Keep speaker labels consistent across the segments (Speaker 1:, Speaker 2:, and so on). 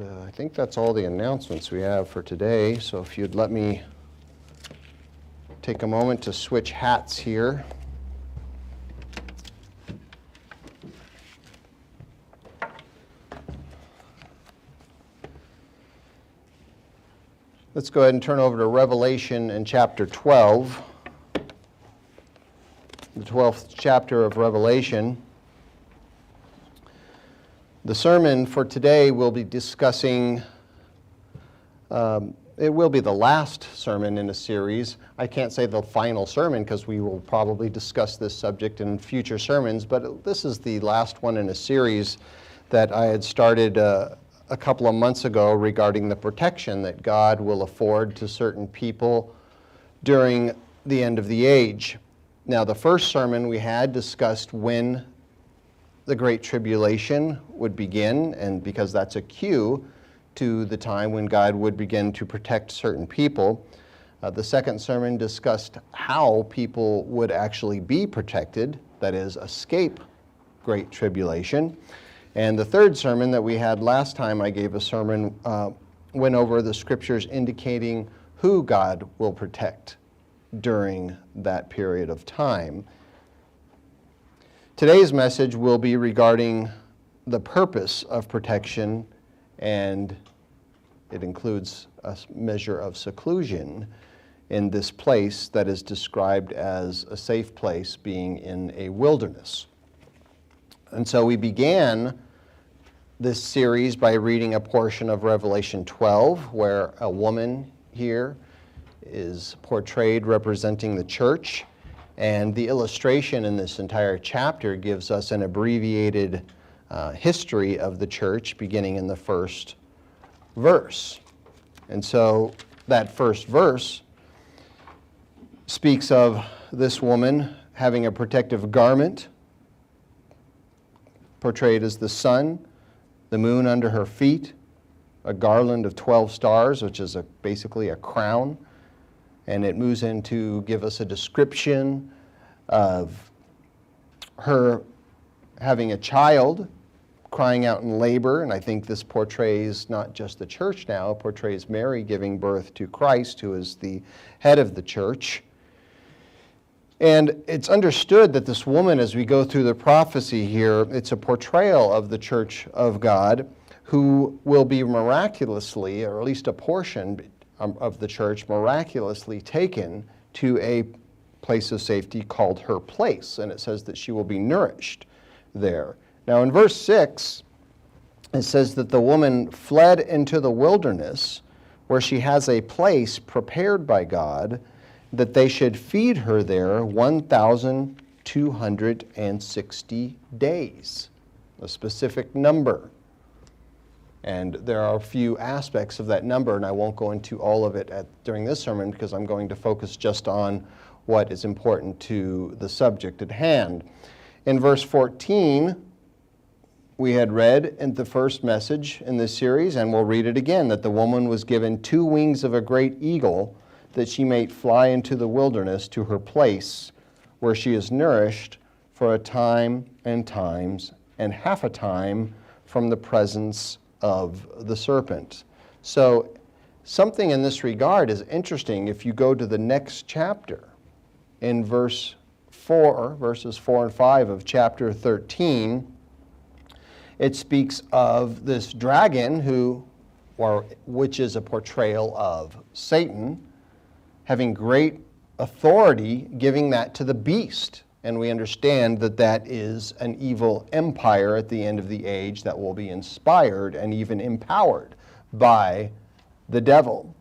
Speaker 1: I think that's all the announcements we have for today. So if you'd let me take a moment to switch hats here. Let's go ahead and turn over to Revelation in chapter 12, the 12th chapter of Revelation. The sermon for today will be discussing, it will be the last sermon in a series. I can't say the final sermon because we will probably discuss this subject in future sermons, but this is the last one in a series that I had started a couple of months ago regarding the protection that God will afford to certain people during the end of the age. Now, the first sermon we had discussed when the Great Tribulation would begin, and because that's a cue to the time when God would begin to protect certain people. The second sermon discussed how people would actually be protected, that is, escape Great Tribulation. And the third sermon that we had last time I gave a sermon went over the scriptures indicating who God will protect during that period of time. Today's message will be regarding the purpose of protection, and it includes a measure of seclusion in this place that is described as a safe place, being in a wilderness. And so we began this series by reading a portion of Revelation 12, where a woman here is portrayed representing the church, and the illustration in this entire chapter gives us an abbreviated history of the church beginning in the first verse. And so that first verse speaks of this woman having a protective garment portrayed as the sun, the moon under her feet, a garland of 12 stars, which is basically a crown. And it moves in to give us a description of her having a child crying out in labor. And I think this portrays not just the church now, it portrays Mary giving birth to Christ, who is the head of the church. And it's understood that this woman, as we go through the prophecy here, it's a portrayal of the church of God who will be miraculously, or at least a portion of the church, miraculously taken to a place of safety called her place. And it says that she will be nourished there. Now in verse 6, it says that the woman fled into the wilderness where she has a place prepared by God that they should feed her there 1,260 days, a specific number. And there are a few aspects of that number, and I won't go into all of it during this sermon because I'm going to focus just on what is important to the subject at hand. In verse 14, we had read in the first message in this series, and we'll read it again, that the woman was given 2 wings of a great eagle, that she may fly into the wilderness to her place, where she is nourished for a time and times and half a time from the presence of the serpent. So something in this regard is interesting. If you go to the next chapter, in verses 4 and 5 of chapter 13, it speaks of this dragon which is a portrayal of Satan, having great authority, giving that to the beast. And we understand that that is an evil empire at the end of the age that will be inspired and even empowered by the devil.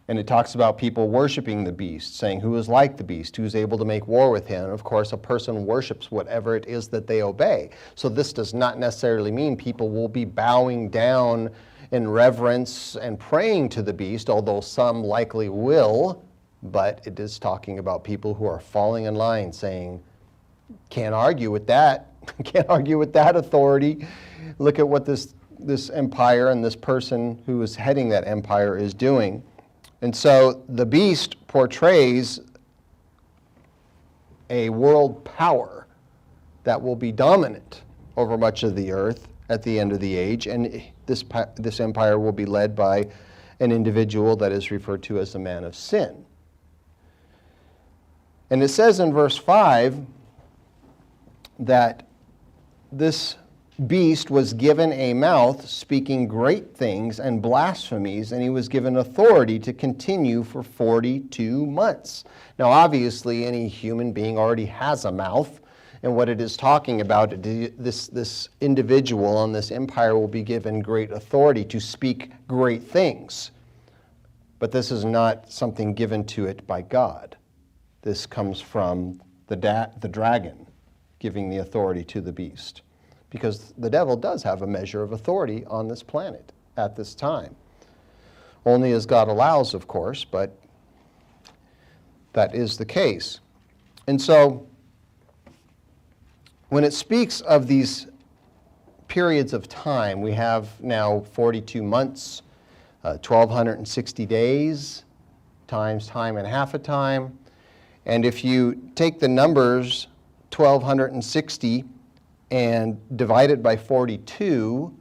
Speaker 1: And it talks about people worshiping the beast, saying who is like the beast, who's able to make war with him. And of course, a person worships whatever it is that they obey. So this does not necessarily mean people will be bowing down in reverence and praying to the beast, although some likely will, but it is talking about people who are falling in line, saying, can't argue with that, can't argue with that authority. Look at what this empire and this person who is heading that empire is doing. And so the beast portrays a world power that will be dominant over much of the earth at the end of the age, and this empire will be led by an individual that is referred to as the man of sin. And it says in verse 5 that this beast was given a mouth speaking great things and blasphemies, and he was given authority to continue for 42 months. Now, obviously, any human being already has a mouth, and what it is talking about, this individual on this empire will be given great authority to speak great things. But this is not something given to it by God. This comes from the dragon giving the authority to the beast. Because the devil does have a measure of authority on this planet at this time. Only as God allows, of course, but that is the case. And so, when it speaks of these periods of time, we have now 42 months, 1,260 days, times time and half a time. And if you take the numbers 1,260 and divide it by 42,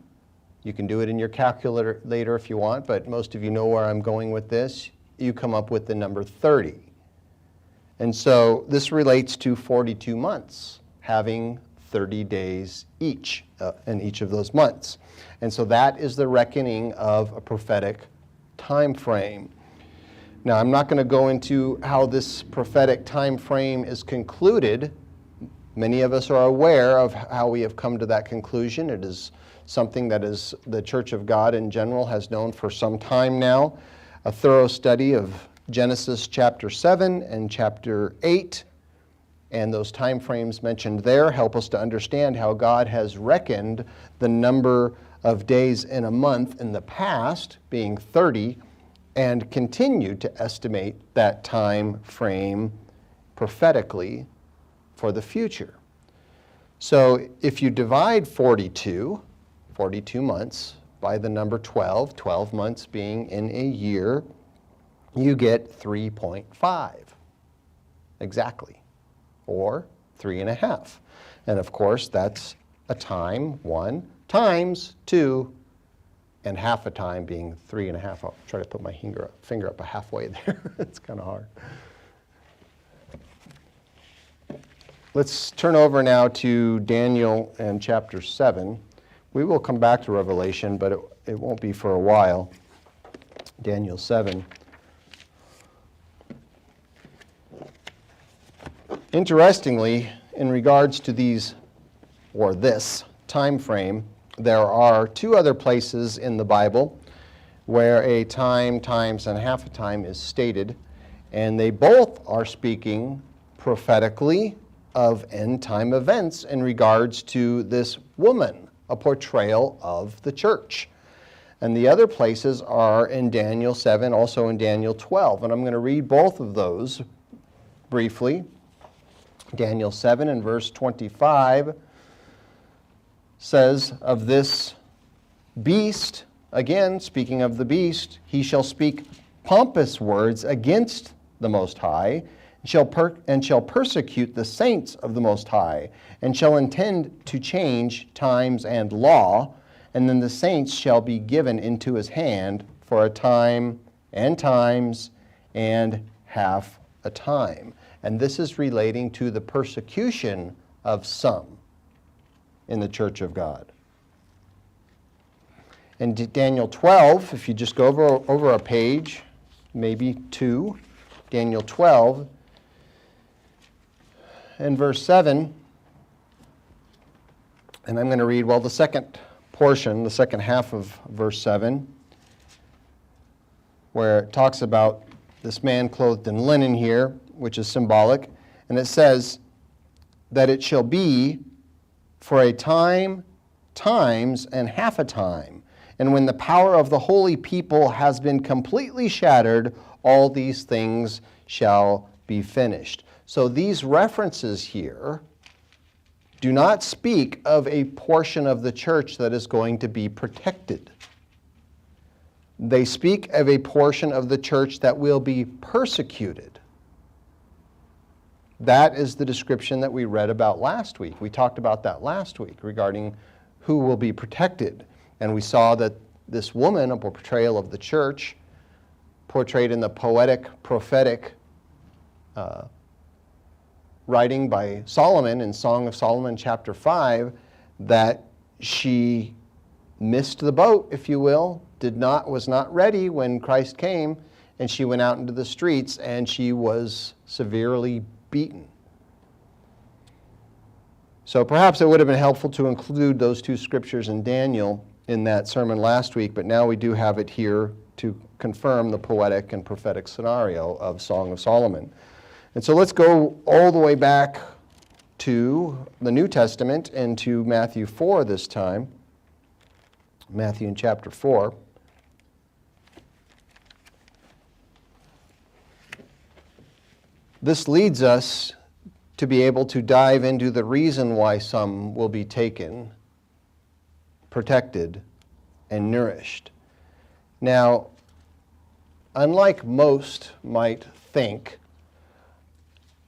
Speaker 1: you can do it in your calculator later if you want, but most of you know where I'm going with this. You come up with the number 30. And so this relates to 42 months, having 30 days each in each of those months. And so that is the reckoning of a prophetic time frame. Now, I'm not going to go into how this prophetic time frame is concluded. Many of us are aware of how we have come to that conclusion. It is something that is the Church of God in general has known for some time now. A thorough study of Genesis chapter 7 and chapter 8, and those time frames mentioned there help us to understand how God has reckoned the number of days in a month in the past, being 30, and continued to estimate that time frame prophetically for the future. So if you divide 42 months, by the number 12 months being in a year, you get 3.5 exactly, or 3.5. And of course, that's a time, 1, times 2, and half a time being 3.5. I'll try to put my finger up halfway there. It's kind of hard. Let's turn over now to Daniel and chapter 7. We will come back to Revelation, but it won't be for a while. Daniel 7. Interestingly, in regards to this time frame, there are 2 other places in the Bible where a time, times, and half a time is stated, and they both are speaking prophetically of end-time events in regards to this woman, a portrayal of the church. And the other places are in Daniel 7, also in Daniel 12, and I'm going to read both of those briefly. Daniel 7 and verse 25 says of this beast, again speaking of the beast, he shall speak pompous words against the Most High, and shall persecute the saints of the Most High, and shall intend to change times and law, and then the saints shall be given into his hand for a time and times and half a time. And this is relating to the persecution of some in the church of God. In Daniel 12, if you just go over a page, maybe 2, Daniel 12, and verse 7, and I'm going to read, the second portion, the second half of verse 7, where it talks about this man clothed in linen here, which is symbolic, and it says that it shall be for a time, times, and half a time. And when the power of the holy people has been completely shattered, all these things shall be finished. So these references here do not speak of a portion of the church that is going to be protected. They speak of a portion of the church that will be persecuted. That is the description that we read about last week. We talked about that last week regarding who will be protected. And we saw that this woman, a portrayal of the church, portrayed in the poetic, prophetic writing by Solomon in Song of Solomon chapter 5, that she missed the boat, if you will, was not ready when Christ came, and she went out into the streets and she was severely beaten. So perhaps it would have been helpful to include those two scriptures in Daniel in that sermon last week, but now we do have it here to confirm the poetic and prophetic scenario of Song of Solomon. And so let's go all the way back to the New Testament and to Matthew 4 this time. Matthew in chapter 4. This leads us to be able to dive into the reason why some will be taken, protected, and nourished. Now, unlike most might think,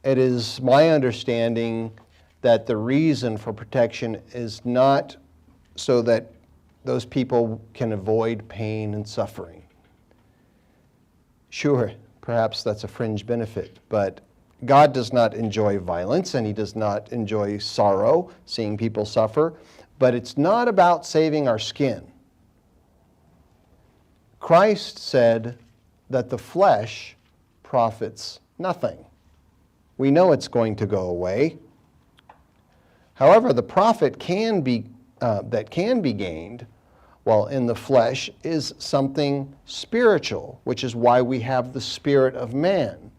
Speaker 1: it is my understanding that the reason for protection is not so that those people can avoid pain and suffering. Sure, perhaps that's a fringe benefit, but God does not enjoy violence and he does not enjoy sorrow, seeing people suffer, but it's not about saving our skin. Christ said that the flesh profits nothing. We know it's going to go away. However, the profit that can be gained while in the flesh is something spiritual, which is why we have the spirit of man.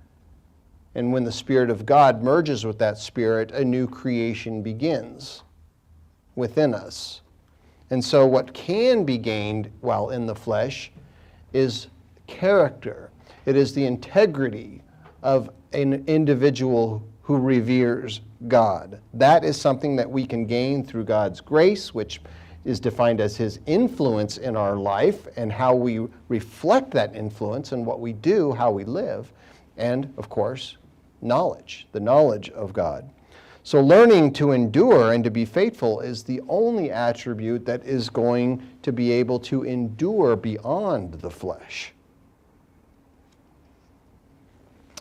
Speaker 1: And when the Spirit of God merges with that spirit, a new creation begins within us. And so what can be gained while in the flesh is character. It is the integrity of an individual who reveres God. That is something that we can gain through God's grace, which is defined as his influence in our life and how we reflect that influence in what we do, how we live, and, of course, knowledge, the knowledge of God. So learning to endure and to be faithful is the only attribute that is going to be able to endure beyond the flesh.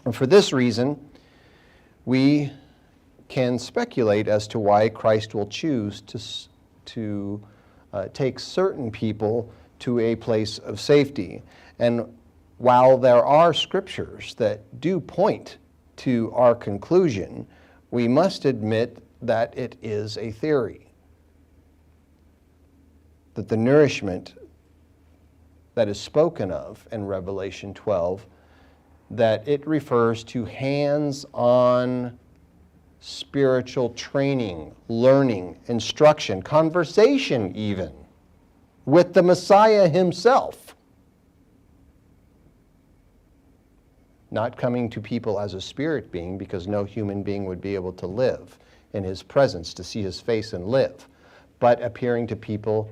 Speaker 1: And for this reason, we can speculate as to why Christ will choose to take certain people to a place of safety. And while there are scriptures that do point to our conclusion, we must admit that it is a theory. That the nourishment that is spoken of in Revelation 12, that it refers to hands-on spiritual training, learning, instruction, conversation even, with the Messiah himself. Not coming to people as a spirit being, because no human being would be able to live in his presence, to see his face and live, but appearing to people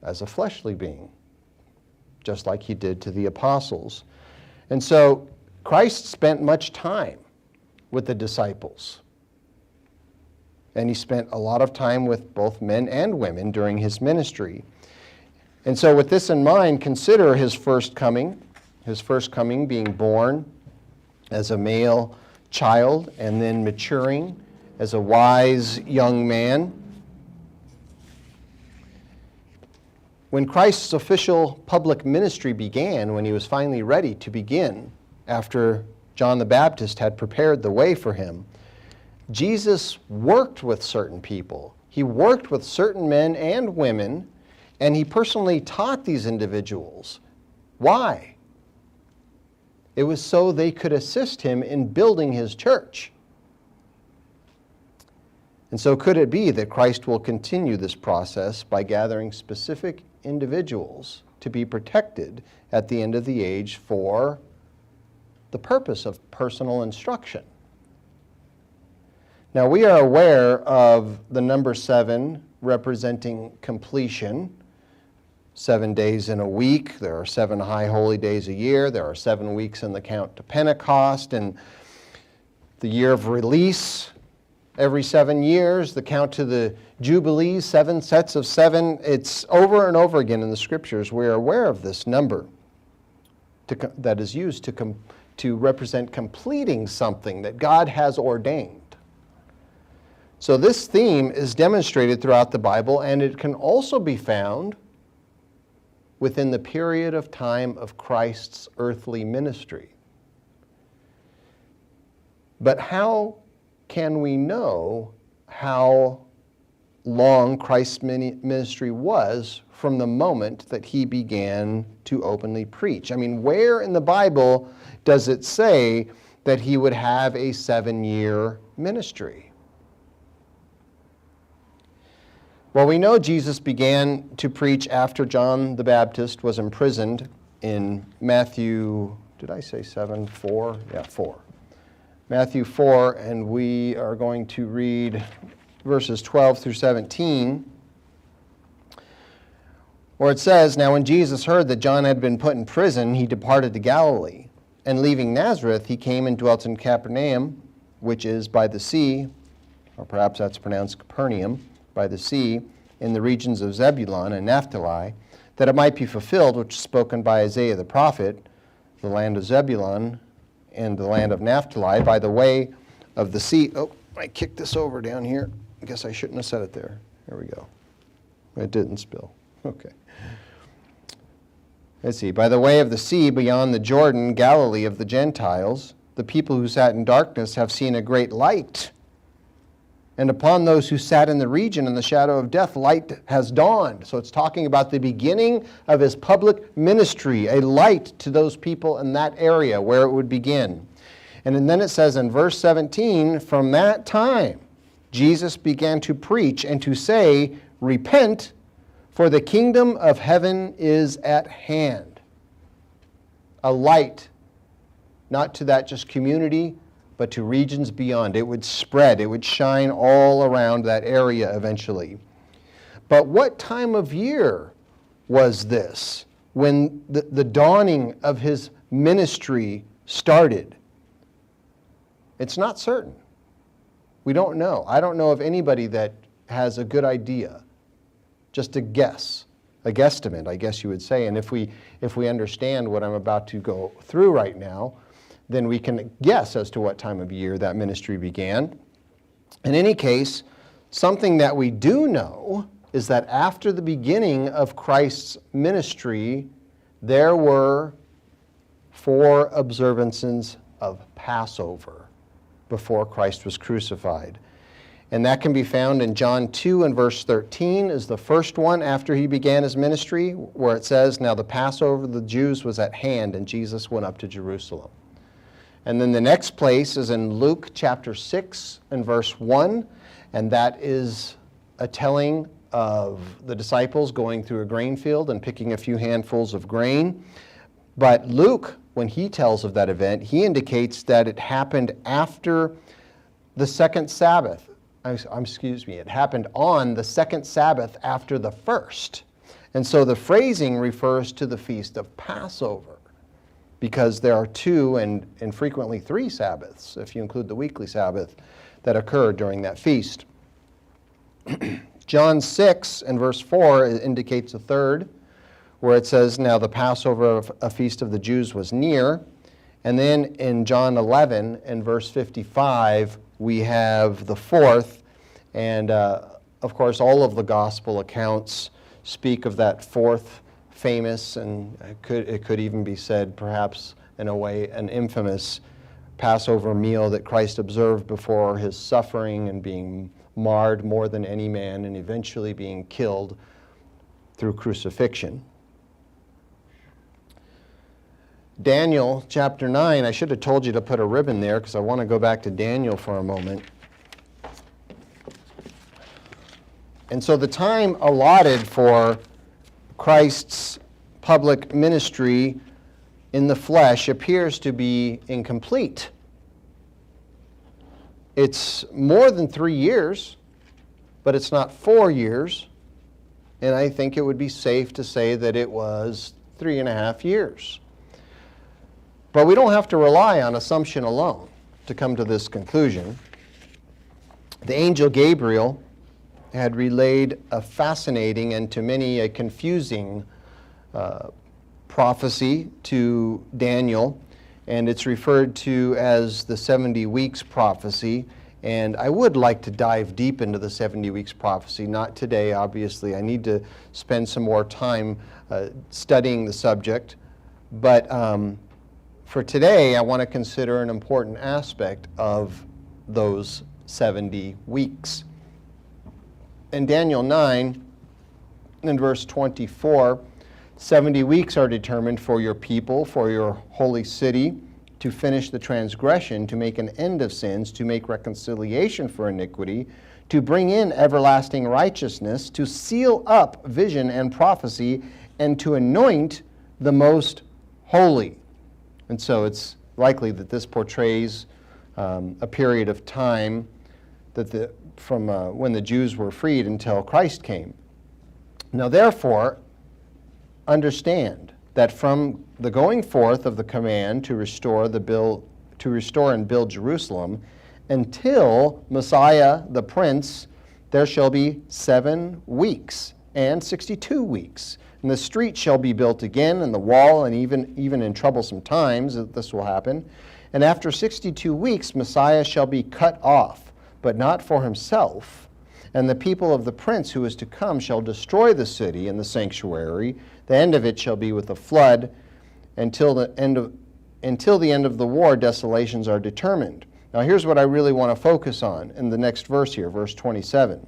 Speaker 1: as a fleshly being, just like he did to the apostles. And so Christ spent much time with the disciples. And he spent a lot of time with both men and women during his ministry. And so with this in mind, consider his first coming being born as a male child and then maturing as a wise young man. When Christ's official public ministry began, when he was finally ready to begin, after John the Baptist had prepared the way for him, Jesus worked with certain people. He worked with certain men and women, and he personally taught these individuals. Why? It was so they could assist him in building his church. And so could it be that Christ will continue this process by gathering specific individuals to be protected at the end of the age for the purpose of personal instruction? Now, we are aware of the number 7 representing completion. 7 days in a week. There are 7 high holy days a year. There are 7 weeks in the count to Pentecost. And the year of release every 7 years, the count to the Jubilees, 7 sets of 7. It's over and over again in the Scriptures. We're aware of this number that is used to represent completing something that God has ordained. So this theme is demonstrated throughout the Bible, and it can also be found within the period of time of Christ's earthly ministry. But how can we know how long Christ's ministry was from the moment that he began to openly preach? I mean, where in the Bible does it say that he would have a 7-year ministry? Well, we know Jesus began to preach after John the Baptist was imprisoned in Matthew, did I say 7? 4? Yeah, 4. Matthew 4, and we are going to read verses 12 through 17, where it says, "Now when Jesus heard that John had been put in prison, he departed to Galilee. And leaving Nazareth, he came and dwelt in Capernaum, which is by the sea," or perhaps that's pronounced Capernaum, "by the sea, in the regions of Zebulun and Naphtali, that it might be fulfilled which is spoken by Isaiah the prophet, the land of Zebulun and the land of Naphtali, by the way of the sea." Oh, I kicked this over down here. I guess I shouldn't have said it there. There we go. It didn't spill. Okay. Let's see. "By the way of the sea beyond the Jordan, Galilee of the Gentiles, the people who sat in darkness have seen a great light. And upon those who sat in the region in the shadow of death, light has dawned." So it's talking about the beginning of his public ministry, a light to those people in that area where it would begin. And then it says in verse 17, "From that time Jesus began to preach and to say, 'Repent, for the kingdom of heaven is at hand.'" A light, not to that just community, but to regions beyond. It would spread, it would shine all around that area eventually. But what time of year was this when the dawning of his ministry started? It's not certain. We don't know. I don't know of anybody that has a good idea. Just a guess, a guesstimate, I guess you would say. And if we understand what I'm about to go through right now, then we can guess as to what time of year that ministry began. In any case, something that we do know is that after the beginning of Christ's ministry, there were 4 observances of Passover before Christ was crucified. And that can be found in John 2 and verse 13 is the first one after he began his ministry, where it says, "Now the Passover of the Jews was at hand, and Jesus went up to Jerusalem." And then the next place is in Luke chapter 6 and verse 1, and that is a telling of the disciples going through a grain field and picking a few handfuls of grain. But Luke, when he tells of that event, he indicates that it happened after the second Sabbath. It happened on the second Sabbath after the first. And so the phrasing refers to the feast of Passover, because there are 2 and frequently 3 Sabbaths, if you include the weekly Sabbath, that occur during that feast. John 6 and verse 4 indicates a third, where it says, "Now the Passover of a feast of the Jews was near." And then in John 11 and verse 55, we have the fourth. And of course, all of the gospel accounts speak of that fourth famous, and it could even be said perhaps in a way an infamous Passover meal that Christ observed before his suffering and being marred more than any man and eventually being killed through crucifixion. Daniel chapter 9, I should have told you to put a ribbon there because I want to go back to Daniel for a moment. And so the time allotted for Christ's public ministry in the flesh appears to be incomplete. It's more than 3 years, but it's not 4 years. And I think it would be safe to say that it was 3.5 years. But we don't have to rely on assumption alone. to come to this conclusion. The angel Gabriel had relayed a fascinating and to many a confusing prophecy to Daniel, and it's referred to as the 70 weeks prophecy. And I would like to dive deep into the 70 weeks prophecy, not today, obviously. I need to spend some more time studying the subject. But for today, I want to consider an important aspect of those 70 weeks. In Daniel 9, in verse 24, 70 weeks are determined for your people, for your holy city, to finish the transgression, to make an end of sins, to make reconciliation for iniquity, to bring in everlasting righteousness, to seal up vision and prophecy, and to anoint the most holy. And so it's likely that this portrays a period of time that from when the Jews were freed until Christ came. Now therefore, understand that from the going forth of the command to restore and build Jerusalem until Messiah the Prince, there shall be 7 weeks and 62 weeks. And the street shall be built again, and the wall, and even in troublesome times this will happen. And after 62 weeks, Messiah shall be cut off, but not for himself. And the people of the prince who is to come shall destroy the city and the sanctuary. The end of it shall be with a flood. Until the end of the war, desolations are determined. Now here's what I really want to focus on in the next verse here, verse 27.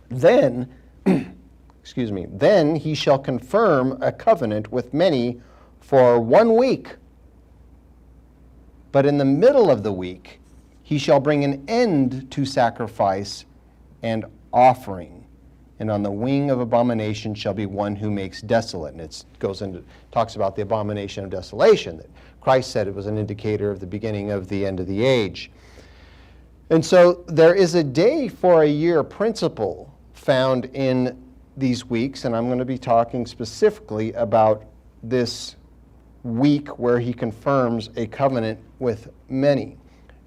Speaker 1: Then, then he shall confirm a covenant with many for 1 week. But in the middle of the week, he shall bring an end to sacrifice and offering. And on the wing of abomination shall be one who makes desolate. And it talks about the abomination of desolation, that Christ said it was an indicator of the beginning of the end of the age. And so there is a day for a year principle found in these weeks, and I'm going to be talking specifically about this week where he confirms a covenant with many.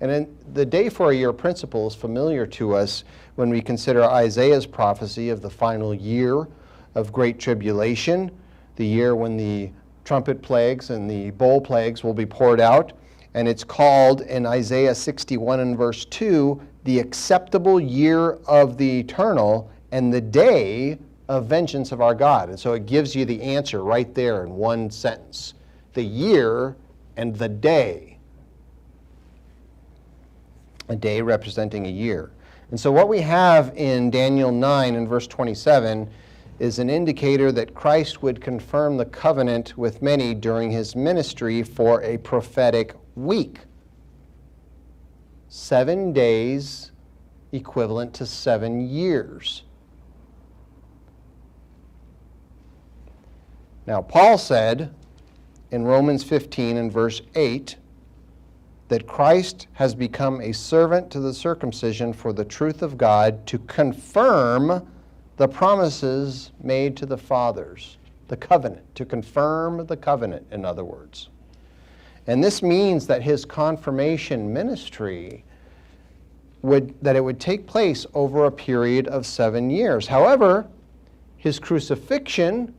Speaker 1: And then the day for a year principle is familiar to us when we consider Isaiah's prophecy of the final year of great tribulation, the year when the trumpet plagues and the bowl plagues will be poured out. And it's called in Isaiah 61 and verse 2, the acceptable year of the eternal and the day of vengeance of our God. And so it gives you the answer right there in one sentence. The year and the day. A day representing a year. And so what we have in Daniel 9 and verse 27 is an indicator that Christ would confirm the covenant with many during his ministry for a prophetic week. 7 days equivalent to 7 years. Now, Paul said in Romans 15 and verse 8 that Christ has become a servant to the circumcision for the truth of God to confirm the promises made to the fathers, the covenant, to confirm the covenant, in other words. And this means that his confirmation ministry would take place over a period of 7 years. However, his crucifixion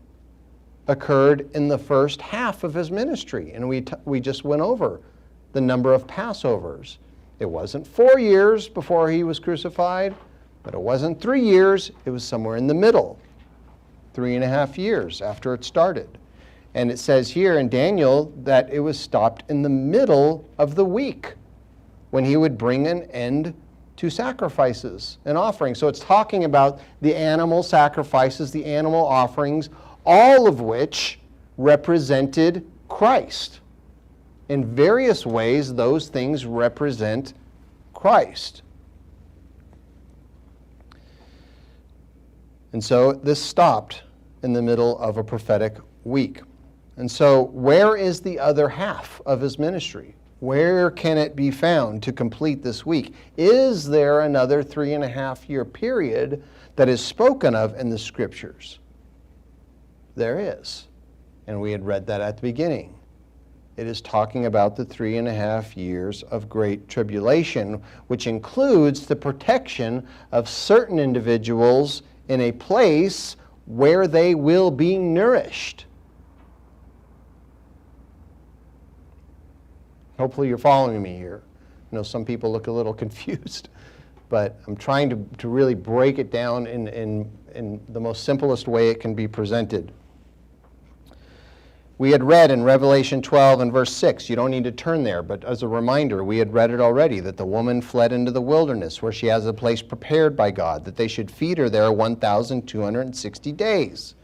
Speaker 1: occurred in the first half of his ministry, and we just went over the number of Passovers. It wasn't 4 years before he was crucified, but it wasn't 3 years, it was somewhere in the middle, 3.5 years after it started. And it says here in Daniel that it was stopped in the middle of the week when he would bring an end to sacrifices and offerings. So it's talking about the animal sacrifices, the animal offerings, all of which represented Christ. In various ways, those things represent Christ. And so this stopped in the middle of a prophetic week. And so where is the other half of his ministry? Where can it be found to complete this week? Is there another 3.5 year period that is spoken of in the Scriptures? There is. And we had read that at the beginning. It is talking about the 3.5 years of great tribulation, which includes the protection of certain individuals in a place where they will be nourished. Hopefully you're following me here. I know some people look a little confused, but I'm trying to really break it down in the most simplest way it can be presented. We had read in Revelation 12 and verse 6, you don't need to turn there, but as a reminder, we had read it already, that the woman fled into the wilderness where she has a place prepared by God, that they should feed her there 1,260 days.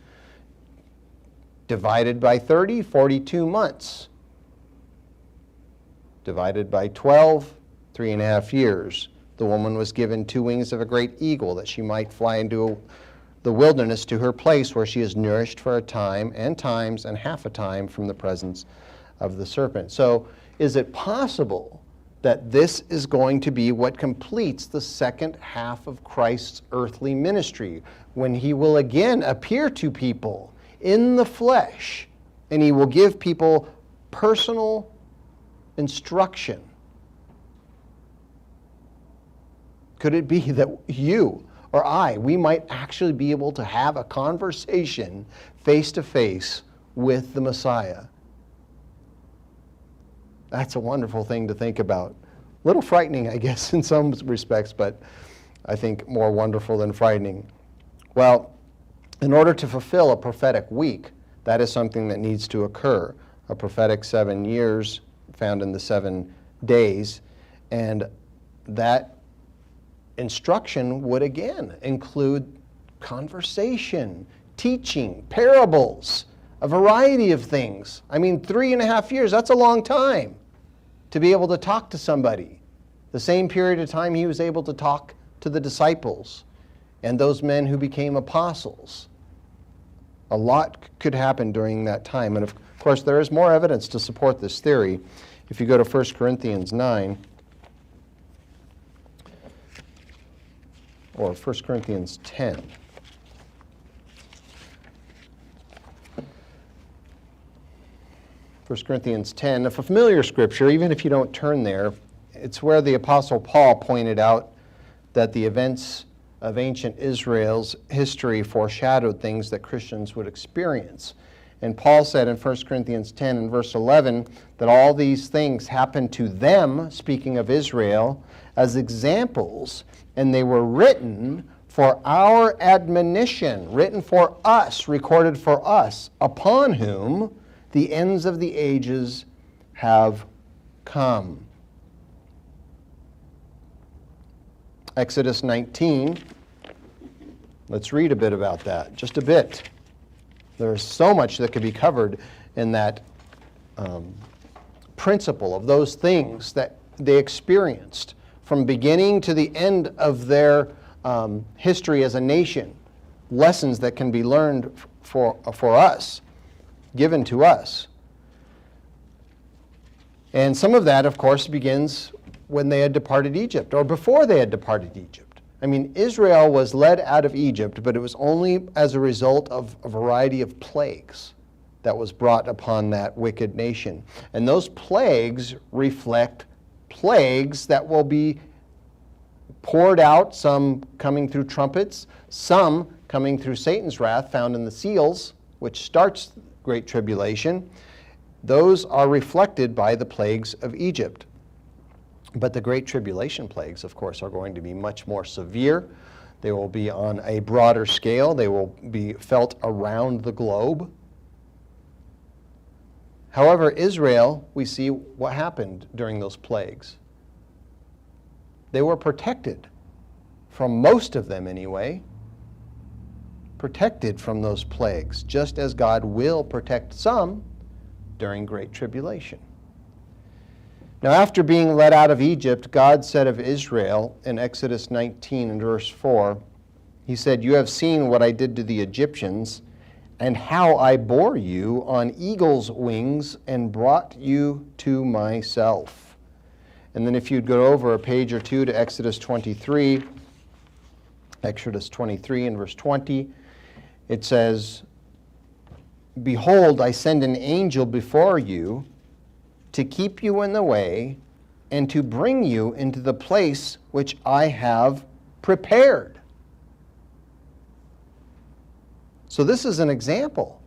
Speaker 1: Divided by 30, 42 months. Divided by 12, 3.5 years. The woman was given 2 wings of a great eagle that she might fly into the wilderness to her place where she is nourished for a time and times and half a time from the presence of the serpent. So is it possible that this is going to be what completes the second half of Christ's earthly ministry, when he will again appear to people in the flesh and he will give people personal instruction? Could it be that you or we might actually be able to have a conversation face to face with the Messiah? That's a wonderful thing to think about. A little frightening, I guess, in some respects, but I think more wonderful than frightening. Well, in order to fulfill a prophetic week, that is something that needs to occur. A prophetic 7 years found in the 7 days, and that instruction would again include conversation, teaching, parables, a variety of things. I mean, 3.5 years, that's a long time to be able to talk to somebody. The same period of time he was able to talk to the disciples and those men who became apostles. A lot could happen during that time. And of course, there is more evidence to support this theory. If you go to 1 Corinthians 9, or 1 Corinthians 10. 1 Corinthians 10, a familiar scripture, even if you don't turn there. It's where the Apostle Paul pointed out that the events of ancient Israel's history foreshadowed things that Christians would experience. And Paul said in 1 Corinthians 10 and verse 11 that all these things happened to them, speaking of Israel, as examples, and they were written for our admonition, written for us, recorded for us, upon whom the ends of the ages have come. Exodus 19, let's read a bit about that, just a bit. There's so much that could be covered in that principle of those things that they experienced from beginning to the end of their history as a nation. Lessons that can be learned for us, given to us. And some of that, of course, begins when they had departed Egypt, or before they had departed Egypt. I mean, Israel was led out of Egypt, but it was only as a result of a variety of plagues that was brought upon that wicked nation. And those plagues reflect plagues that will be poured out, some coming through trumpets, some coming through Satan's wrath found in the seals, which starts Great Tribulation. Those are reflected by the plagues of Egypt. But the Great Tribulation plagues, of course, are going to be much more severe. They will be on a broader scale. They will be felt around the globe. However, Israel, we see what happened during those plagues. They were protected from most of them anyway, protected from those plagues, just as God will protect some during Great Tribulation. Now, after being led out of Egypt, God said of Israel in Exodus 19 and verse 4, he said, "You have seen what I did to the Egyptians, and how I bore you on eagle's wings and brought you to myself." And then if you'd go over a page or two to Exodus 23 and verse 20, it says, "Behold, I send an angel before you, to keep you in the way, and to bring you into the place which I have prepared. So this is an example,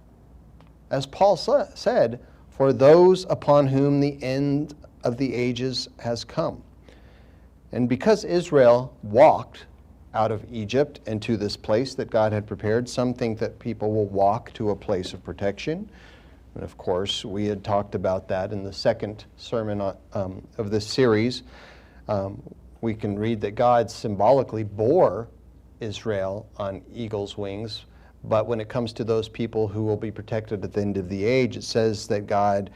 Speaker 1: as Paul said, for those upon whom the end of the ages has come. And because Israel walked out of Egypt into this place that God had prepared, some think that people will walk to a place of protection. And of course, we had talked about that in the second sermon of this series. We can read that God symbolically bore Israel on eagle's wings, but when it comes to those people who will be protected at the end of the age, it says that God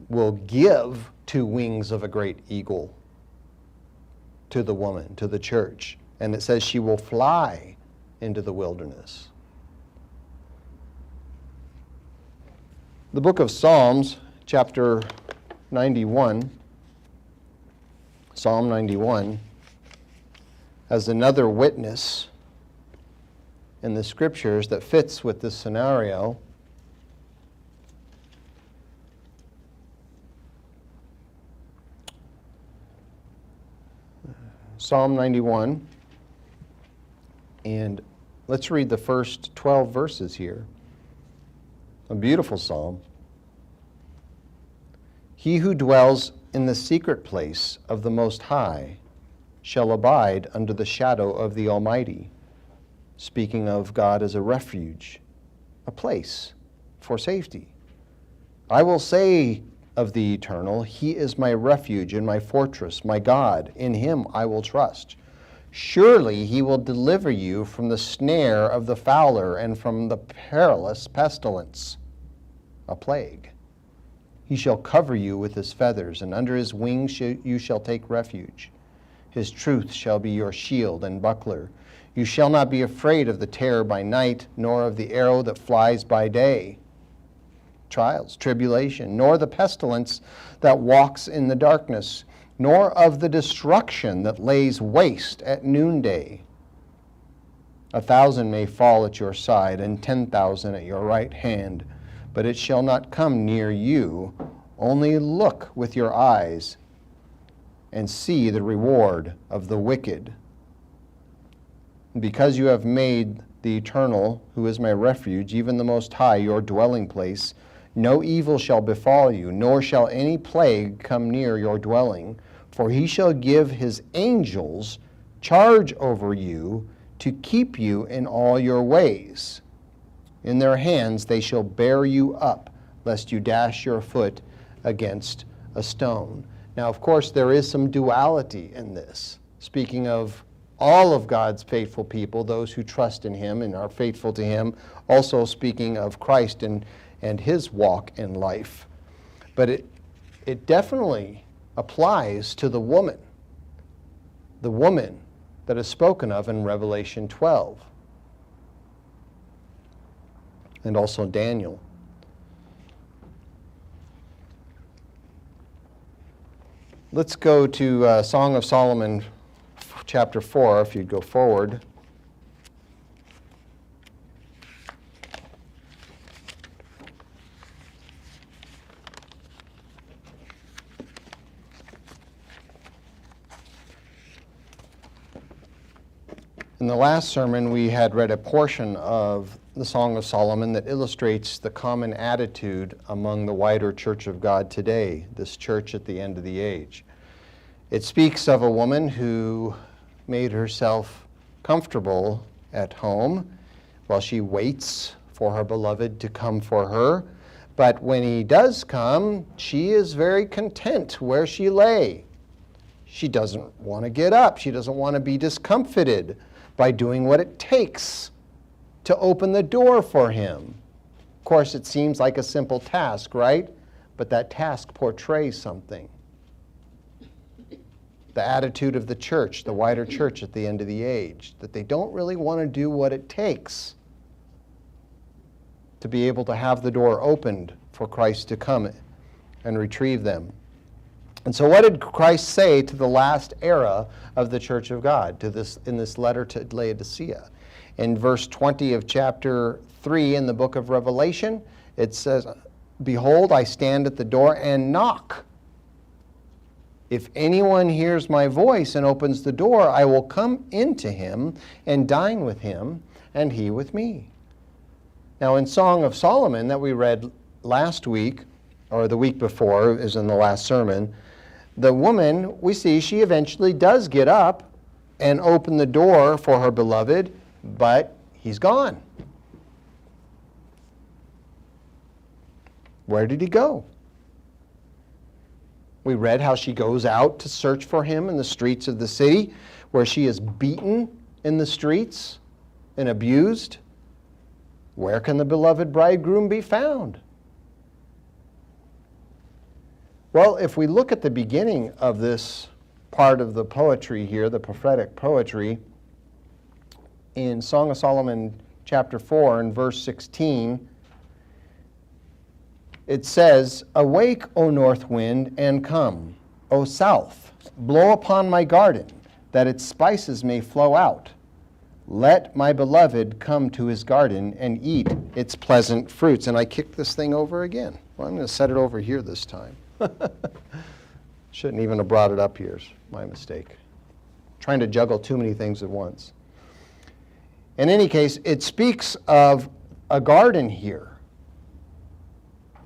Speaker 1: will give 2 wings of a great eagle to the woman, to the church. And it says she will fly into the wilderness. The book of Psalms, chapter 91, Psalm 91, as another witness in the scriptures that fits with this scenario. Psalm 91, and let's read the first 12 verses here. A beautiful psalm. He who dwells in the secret place of the Most High shall abide under the shadow of the Almighty. Speaking of God as a refuge, a place for safety. I will say of the Eternal, He is my refuge and my fortress, my God. In Him I will trust. Surely He will deliver you from the snare of the fowler and from the perilous pestilence, a plague. He shall cover you with His feathers, and under His wings you shall take refuge. His truth shall be your shield and buckler. You shall not be afraid of the terror by night, nor of the arrow that flies by day. Trials, tribulation, nor the pestilence that walks in the darkness, nor of the destruction that lays waste at noonday. 1,000 may fall at your side, and 10,000 at your right hand, but it shall not come near you. Only look with your eyes and see the reward of the wicked. Because you have made the Eternal, who is my refuge, even the Most High, your dwelling place, no evil shall befall you, nor shall any plague come near your dwelling. For He shall give His angels charge over you to keep you in all your ways. In their hands they shall bear you up, lest you dash your foot against a stone. Now, of course, there is some duality in this. Speaking of all of God's faithful people, those who trust in Him and are faithful to Him, also speaking of Christ and His walk in life. But it definitely applies to the woman that is spoken of in Revelation 12, and also Daniel. Let's go to Song of Solomon, chapter 4, if you'd go forward. In the last sermon, we had read a portion of the Song of Solomon that illustrates the common attitude among the wider Church of God today, this church at the end of the age. It speaks of a woman who made herself comfortable at home while she waits for her beloved to come for her. But when he does come, she is very content where she lay. She doesn't want to get up. She doesn't want to be discomfited by doing what it takes to open the door for him. Of course, it seems like a simple task, right? But that task portrays something. The attitude of the church, the wider church at the end of the age, that they don't really want to do what it takes to be able to have the door opened for Christ to come and retrieve them. And so what did Christ say to the last era of the church of God, in this letter to Laodicea? In verse 20 of chapter 3 in the book of Revelation, it says, Behold, I stand at the door and knock. If anyone hears my voice and opens the door, I will come into him and dine with him, and he with me. Now, in Song of Solomon that we read last week, or the week before, is in the last sermon, the woman, we see she eventually does get up and open the door for her beloved, but he's gone. Where did he go? We read how she goes out to search for him in the streets of the city, where she is beaten in the streets and abused. Where can the beloved bridegroom be found? Well, if we look at the beginning of this part of the poetry here, the prophetic poetry, in Song of Solomon chapter 4 and verse 16, it says, "Awake, O north wind, and come, O south, blow upon my garden, that its spices may flow out. Let my beloved come to his garden and eat its pleasant fruits." And I kicked this thing over again. Well, I'm going to set it over here this time. Shouldn't even have brought it up here. My mistake. Trying to juggle too many things at once. In any case, it speaks of a garden here.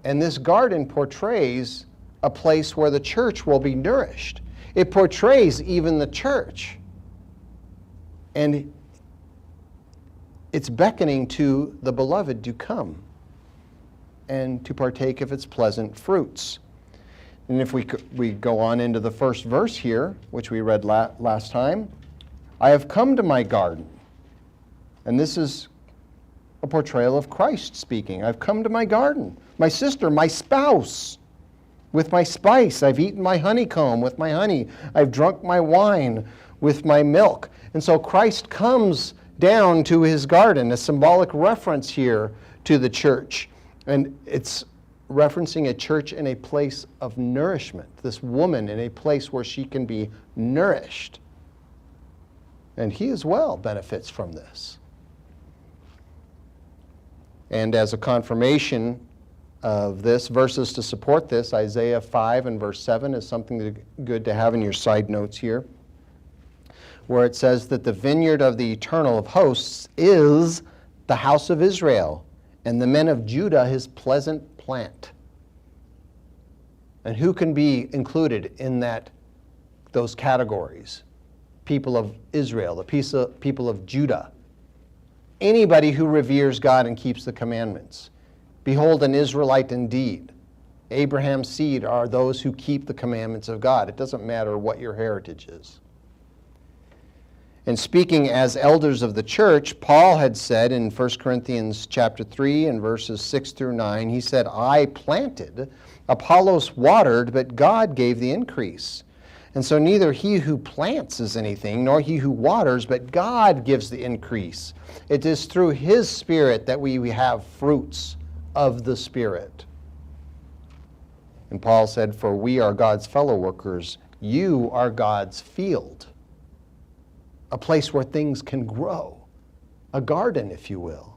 Speaker 1: And this garden portrays a place where the church will be nourished. It portrays even the church. And it's beckoning to the beloved to come and to partake of its pleasant fruits. And if we go on into the first verse here, which we read last time, "I have come to my garden." And this is a portrayal of Christ speaking. "I've come to my garden, my sister, my spouse, with my spice. I've eaten my honeycomb with my honey. I've drunk my wine with my milk." And so Christ comes down to his garden, a symbolic reference here to the church. And it's referencing a church in a place of nourishment, this woman in a place where she can be nourished. And he as well benefits from this. And as a confirmation of this, verses to support this, Isaiah 5 and verse 7 is something good to have in your side notes here, where it says that the vineyard of the Eternal of hosts is the house of Israel, and the men of Judah his pleasant plant. And who can be included in those categories? People of Israel, the people of Judah. Anybody who reveres God and keeps the commandments. Behold, an Israelite indeed. Abraham's seed are those who keep the commandments of God. It doesn't matter what your heritage is. And speaking as elders of the church, Paul had said in 1 Corinthians chapter 3 and verses 6 through 9, he said, "I planted, Apollos watered, but God gave the increase. And so neither he who plants is anything, nor he who waters, but God gives the increase. It is through his Spirit that we have fruits of the Spirit." And Paul said, "For we are God's fellow workers. You are God's field." A place where things can grow. A garden, if you will.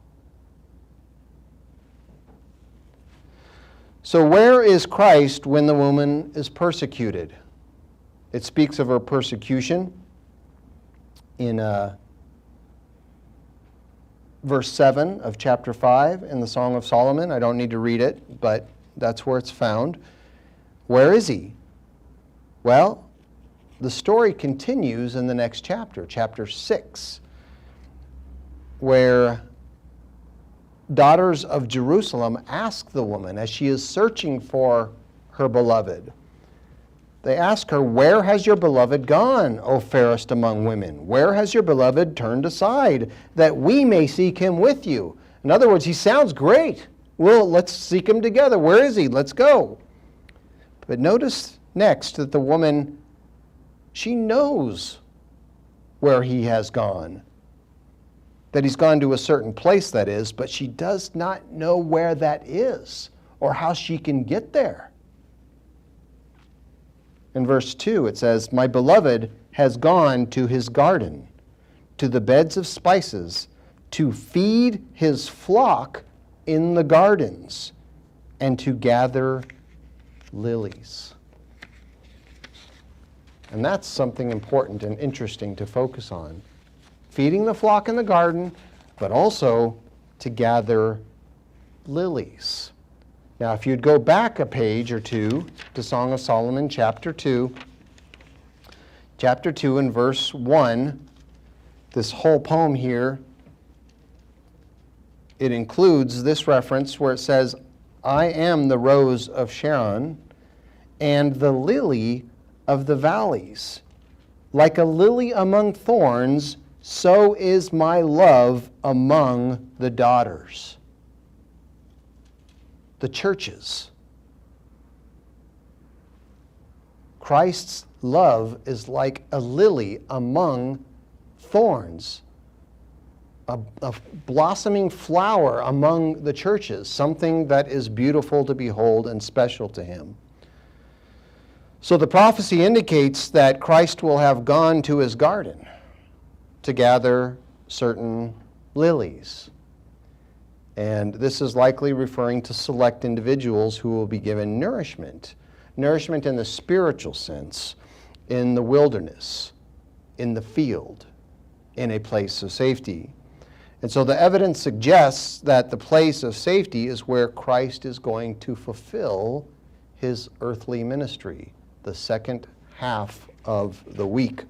Speaker 1: So where is Christ when the woman is persecuted? It speaks of her persecution in verse 7 of chapter 5 in the Song of Solomon. I don't need to read it, but that's where it's found. Where is he? Well, the story continues in the next chapter, chapter 6, where daughters of Jerusalem ask the woman as she is searching for her beloved. They ask her, "Where has your beloved gone, O fairest among women? Where has your beloved turned aside, that we may seek him with you?" In other words, he sounds great. Well, let's seek him together. Where is he? Let's go. But notice next that the woman, she knows where he has gone. That he's gone to a certain place, that is, but she does not know where that is or how she can get there. In verse 2 it says, "My beloved has gone to his garden, to the beds of spices, to feed his flock in the gardens. and to gather lilies. And that's something important and interesting to focus on. Feeding the flock in the garden, but also to gather lilies. Now, if you'd go back a page or two to Song of Solomon, chapter 2 and verse 1, this whole poem here, it includes this reference where it says, I am the rose of Sharon and the lily of the valleys. Like a lily among thorns, so is my love among the daughters. The churches. Christ's love is like a lily among thorns, a blossoming flower among the churches, something that is beautiful to behold and special to him. So the prophecy indicates that Christ will have gone to his garden to gather certain lilies. And this is likely referring to select individuals who will be given nourishment in the spiritual sense, in the wilderness, in the field, in a place of safety. And so the evidence suggests that the place of safety is where Christ is going to fulfill his earthly ministry, the second half of the week.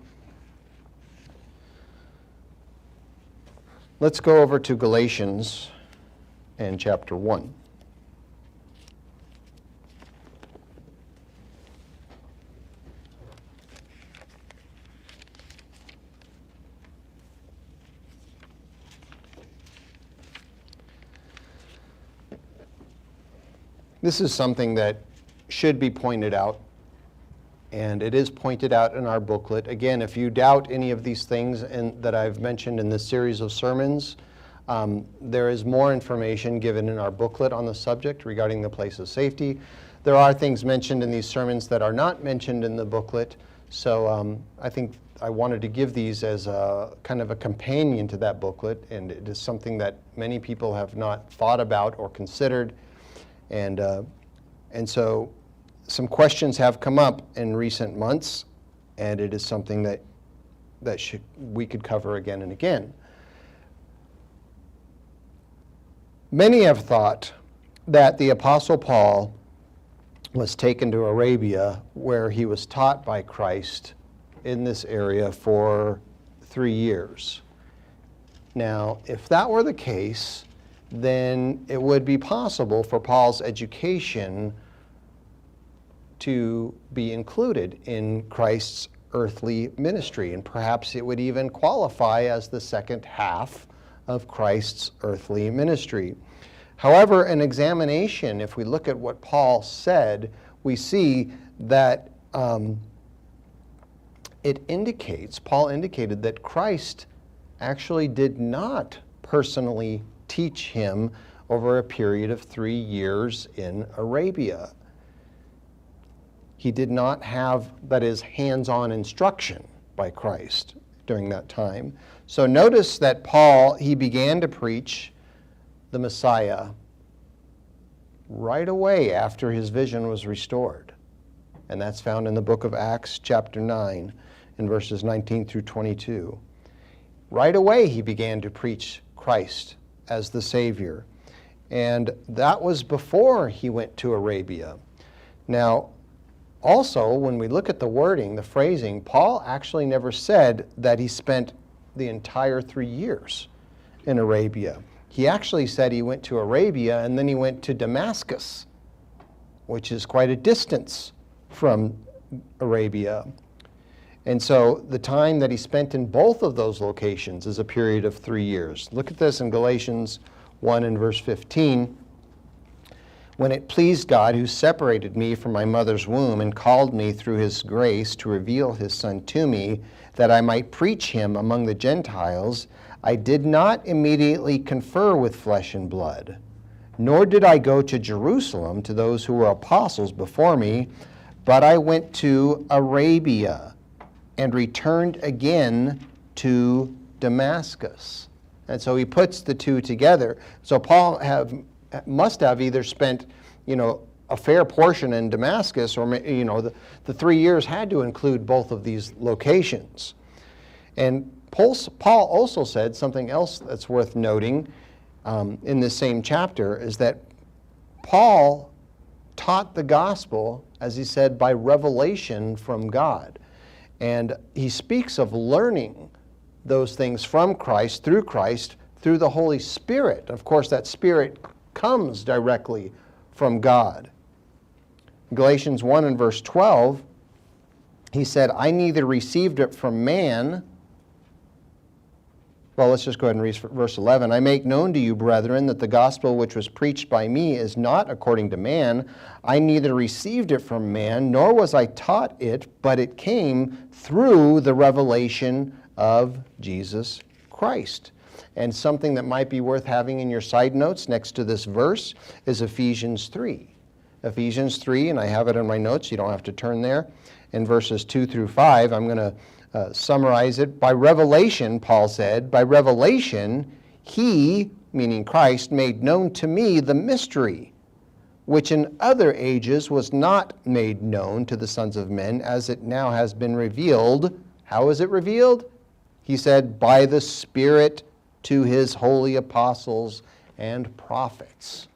Speaker 1: Let's go over to Galatians and chapter 1. This is something that should be pointed out, and it is pointed out in our booklet. Again, if you doubt any of these things that I've mentioned in this series of sermons, there is more information given in our booklet on the subject regarding the place of safety. There are things mentioned in these sermons that are not mentioned in the booklet, so I think I wanted to give these as a kind of a companion to that booklet, and it is something that many people have not thought about or considered. And so some questions have come up in recent months, and it is something that we could cover again and again. Many have thought that the Apostle Paul was taken to Arabia, where he was taught by Christ in this area for 3 years. Now, if that were the case, then it would be possible for Paul's education to be included in Christ's earthly ministry, and perhaps it would even qualify as the second half of Christ's earthly ministry. However, an examination, if we look at what Paul said, we see that Paul indicated that Christ actually did not personally teach him over a period of 3 years in Arabia. He did not have, that is, hands-on instruction by Christ during that time. So notice that Paul, he began to preach the Messiah right away after his vision was restored. And that's found in the book of Acts, chapter 9, in verses 19 through 22. Right away he began to preach Christ as the Savior. And that was before he went to Arabia. Now, also, when we look at the wording, the phrasing, Paul actually never said that he spent the entire 3 years in Arabia. He actually said he went to Arabia and then he went to Damascus, which is quite a distance from Arabia. And so the time that he spent in both of those locations is a period of 3 years. Look at this in Galatians 1 and verse 15. When it pleased God, who separated me from my mother's womb and called me through his grace to reveal his Son to me, that I might preach him among the Gentiles, I did not immediately confer with flesh and blood, nor did I go to Jerusalem to those who were apostles before me, but I went to Arabia and returned again to Damascus. And so he puts the two together. So Paul must have either spent a fair portion in Damascus, or the 3 years had to include both of these locations. And Paul also said something else that's worth noting in this same chapter, is that Paul taught the gospel, as he said, by revelation from God. And he speaks of learning those things from Christ, through the Holy Spirit. Of course, that Spirit comes directly from God. Galatians 1 and verse 12, he said, I neither received it from man. Well, let's just go ahead and read verse 11. I make known to you, brethren, that the gospel which was preached by me is not according to man. I neither received it from man, nor was I taught it, but it came through the revelation of Jesus Christ. And something that might be worth having in your side notes next to this verse is Ephesians 3. Ephesians 3, and I have it in my notes, you don't have to turn there, in verses 2 through 5. I'm going to summarize it. By revelation, Paul said, by revelation, he, meaning Christ, made known to me the mystery, which in other ages was not made known to the sons of men, as it now has been revealed. How is it revealed? He said, by the Spirit to his holy apostles and prophets,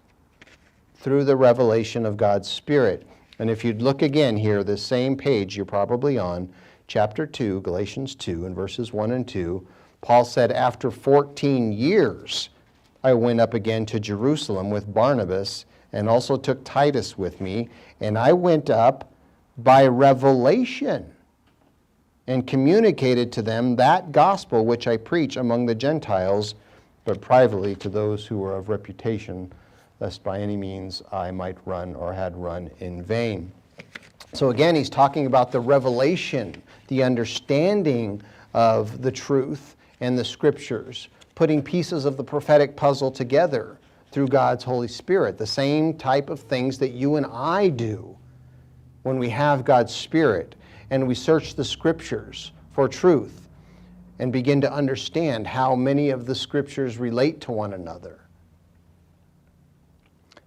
Speaker 1: through the revelation of God's Spirit. And if you'd look again here, the same page you're probably on, chapter 2, Galatians 2, and verses 1 and 2, Paul said, after 14 years, I went up again to Jerusalem with Barnabas, and also took Titus with me, and I went up by revelation, and communicated to them that gospel which I preach among the Gentiles, but privately to those who were of reputation, lest by any means I might run or had run in vain. So again, he's talking about the revelation, the understanding of the truth and the Scriptures, putting pieces of the prophetic puzzle together through God's Holy Spirit, the same type of things that you and I do when we have God's Spirit and we search the Scriptures for truth and begin to understand how many of the Scriptures relate to one another.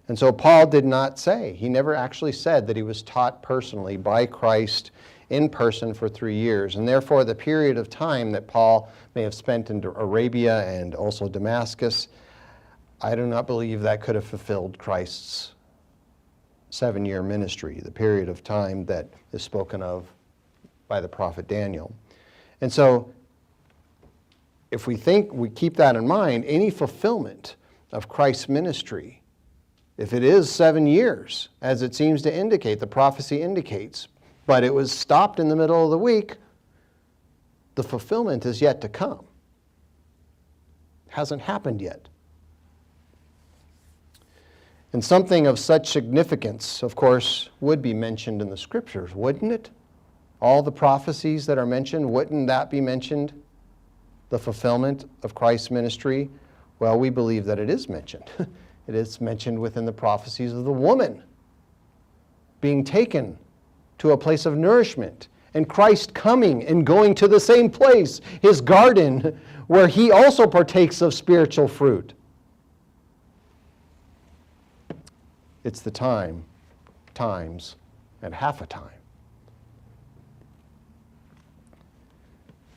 Speaker 1: And so Paul did not say, he never actually said that he was taught personally by Christ in person for 3 years. And therefore the period of time that Paul may have spent in Arabia and also Damascus, I do not believe that could have fulfilled Christ's 7-year ministry, the period of time that is spoken of by the prophet Daniel. And so if we keep that in mind, any fulfillment of Christ's ministry, if it is 7 years, as it seems to indicate, the prophecy indicates, but it was stopped in the middle of the week, the fulfillment is yet to come. It hasn't happened yet. And something of such significance, of course, would be mentioned in the Scriptures, wouldn't it? All the prophecies that are mentioned, wouldn't that be mentioned? The fulfillment of Christ's ministry? Well, we believe that it is mentioned. It is mentioned within the prophecies of the woman being taken to a place of nourishment, and Christ coming and going to the same place, his garden, where he also partakes of spiritual fruit. It's the times, and half a time.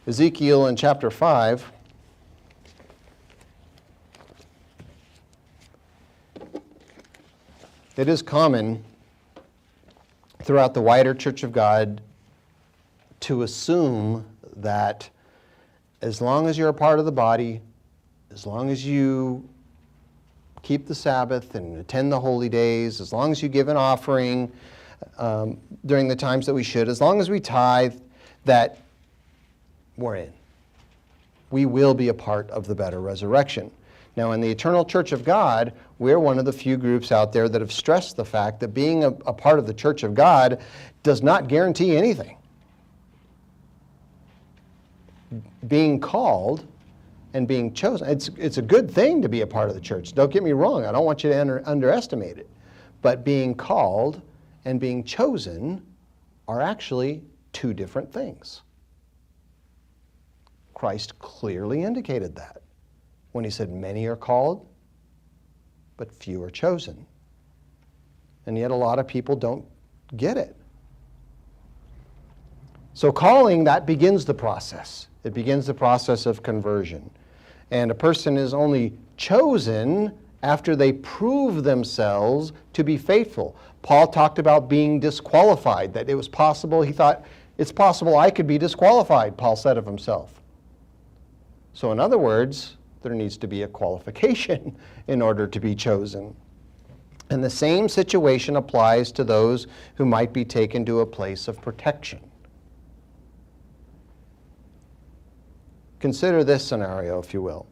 Speaker 1: Ezekiel in chapter 5, it is common throughout the wider Church of God to assume that as long as you're a part of the body, as long as you keep the Sabbath and attend the holy days, as long as you give an offering during the times that we should, as long as we tithe, that we're in. We will be a part of the better resurrection. Now, in the Eternal Church of God, we're one of the few groups out there that have stressed the fact that being a part of the Church of God does not guarantee anything. Being called and being chosen, it's a good thing to be a part of the church. Don't get me wrong, I don't want you to underestimate it. But being called and being chosen are actually two different things. Christ clearly indicated that when he said, many are called, but few are chosen. And yet a lot of people don't get it. So calling, that begins the process. It begins the process of conversion. And a person is only chosen after they prove themselves to be faithful. Paul talked about being disqualified, that it was possible, he thought, it's possible I could be disqualified, Paul said of himself. So in other words, there needs to be a qualification in order to be chosen. And the same situation applies to those who might be taken to a place of protection. Consider this scenario, if you will.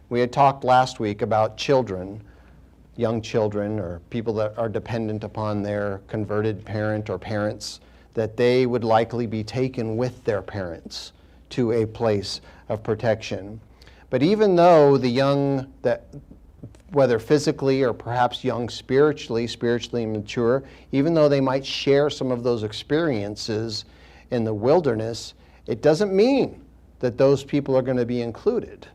Speaker 1: We had talked last week about children, young children, or people that are dependent upon their converted parent or parents, that they would likely be taken with their parents to a place of protection. But even though the young, that whether physically or perhaps young spiritually mature, even though they might share some of those experiences in the wilderness, it doesn't mean that those people are going to be included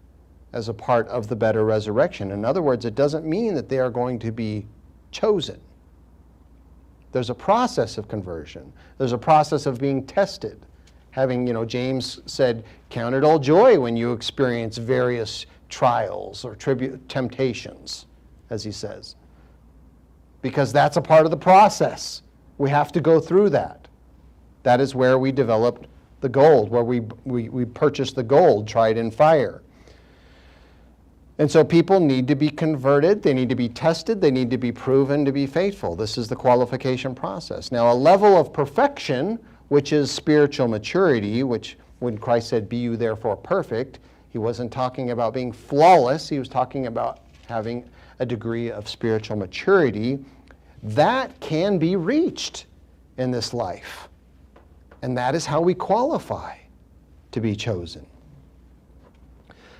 Speaker 1: as a part of the better resurrection. In other words, it doesn't mean that they are going to be chosen. There's a process of conversion. There's a process of being tested. Having, James said, count it all joy when you experience various trials or temptations, as he says. Because that's a part of the process. We have to go through that. That is where we developed the gold, where we purchased the gold, tried in fire. And so people need to be converted, they need to be tested, they need to be proven to be faithful. This is the qualification process. Now, a level of perfection, which is spiritual maturity, which when Christ said, "Be you therefore perfect," he wasn't talking about being flawless, he was talking about having a degree of spiritual maturity. That can be reached in this life. And that is how we qualify to be chosen.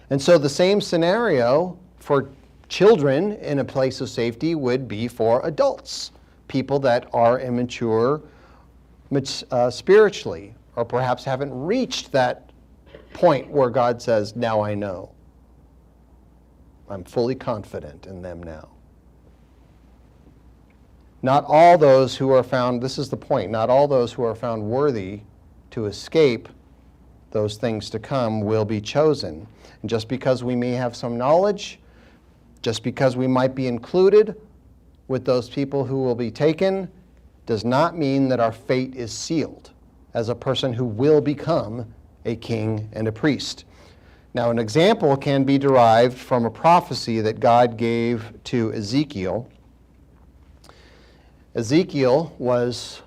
Speaker 1: And so the same scenario for children in a place of safety would be for adults, people that are immature spiritually, or perhaps haven't reached that point where God says, "Now I know. I'm fully confident in them now." Not all those who are found, this is the point, not all those who are found worthy to escape those things to come will be chosen. And just because we may have some knowledge, just because we might be included with those people who will be taken, does not mean that our fate is sealed as a person who will become a king and a priest. Now, an example can be derived from a prophecy that God gave to Ezekiel. Ezekiel was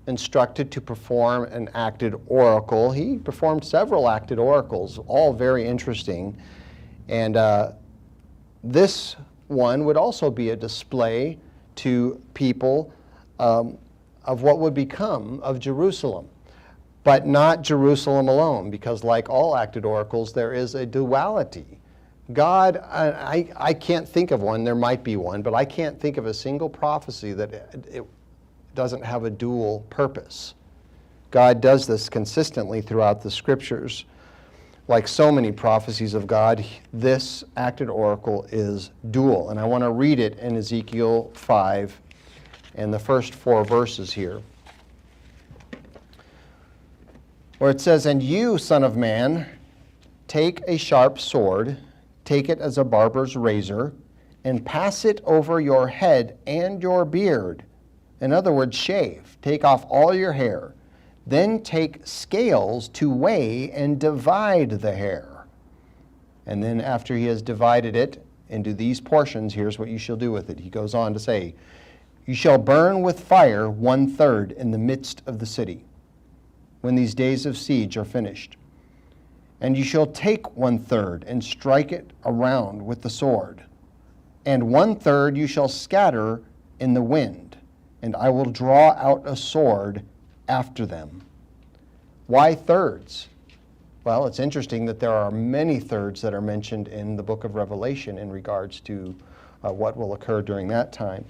Speaker 1: instructed to perform an acted oracle. He performed several acted oracles, all very interesting. And this one would also be a display to people of what would become of Jerusalem. But not Jerusalem alone, because like all acted oracles, there is a duality. God, I can't think of one, there might be one, but I can't think of a single prophecy that it doesn't have a dual purpose. God does this consistently throughout the scriptures. Like so many prophecies of God, this acted oracle is dual. And I want to read it in Ezekiel 5 and the first 4 verses here, where it says, "And you, son of man, take a sharp sword, take it as a barber's razor, and pass it over your head and your beard." In other words, shave. Take off all your hair. Then take scales to weigh and divide the hair. And then after he has divided it into these portions, here's what you shall do with it. He goes on to say, "You shall burn with fire 1/3 in the midst of the city, when these days of siege are finished. And you shall take 1/3 and strike it around with the sword. And 1/3 you shall scatter in the wind, and I will draw out a sword after them." Why thirds? Well, it's interesting that there are many thirds that are mentioned in the book of Revelation in regards to what will occur during that time.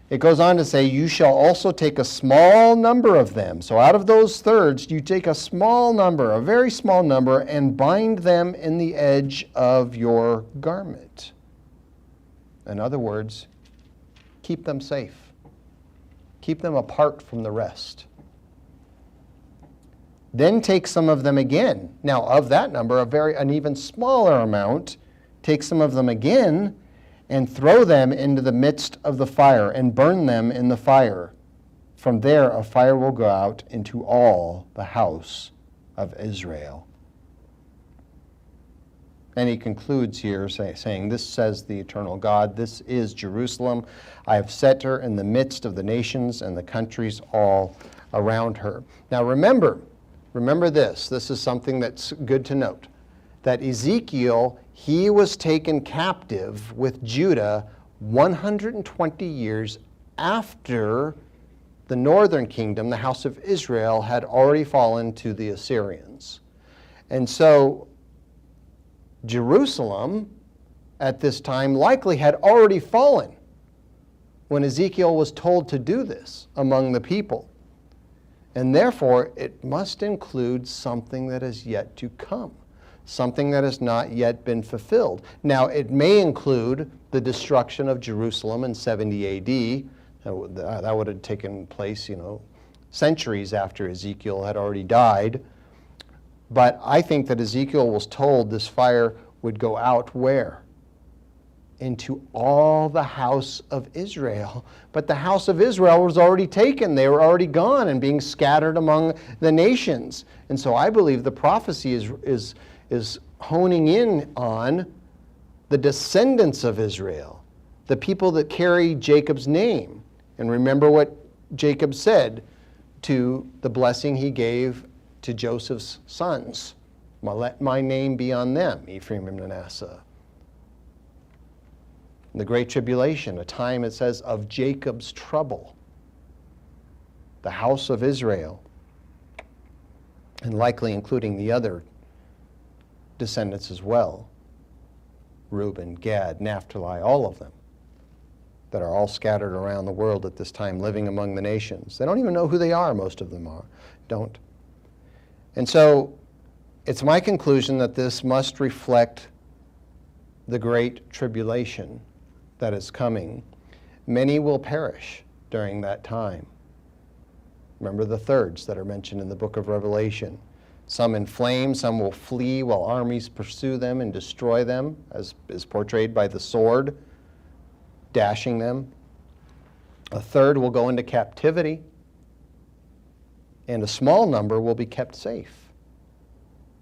Speaker 1: It goes on to say, "You shall also take a small number of them." So out of those thirds, you take a small number, a very small number, and bind them in the edge of your garment. In other words, keep them safe. Keep them apart from the rest. Then take some of them again. Now, of that number, an even smaller amount, take some of them again and throw them into the midst of the fire and burn them in the fire. From there, a fire will go out into all the house of Israel. And he concludes here saying, this says the eternal God, this is Jerusalem. I have set her in the midst of the nations and the countries all around her. Now remember this is something that's good to note, that Ezekiel, he was taken captive with Judah 120 years after the northern kingdom, the house of Israel, had already fallen to the Assyrians. And so Jerusalem at this time likely had already fallen when Ezekiel was told to do this among the people. And therefore, it must include something that is yet to come, something that has not yet been fulfilled. Now, it may include the destruction of Jerusalem in 70 A.D. That would have taken place, centuries after Ezekiel had already died. But I think that Ezekiel was told this fire would go out where? Into all the house of Israel. But the house of Israel was already taken. They were already gone and being scattered among the nations. And so I believe the prophecy is honing in on the descendants of Israel, the people that carry Jacob's name. And remember what Jacob said to the blessing he gave to Joseph's sons. Let my name be on them, Ephraim and Manasseh. In the Great Tribulation, a time, it says, of Jacob's trouble. The house of Israel, and likely including the other descendants as well. Reuben, Gad, Naphtali, all of them, that are all scattered around the world at this time, living among the nations. They don't even know who they are, most of them don't. And so, it's my conclusion that this must reflect the Great Tribulation that is coming. Many will perish during that time. Remember the thirds that are mentioned in the book of Revelation. Some in flames, some will flee while armies pursue them and destroy them, as is portrayed by the sword, dashing them. A third will go into captivity, and a small number will be kept safe,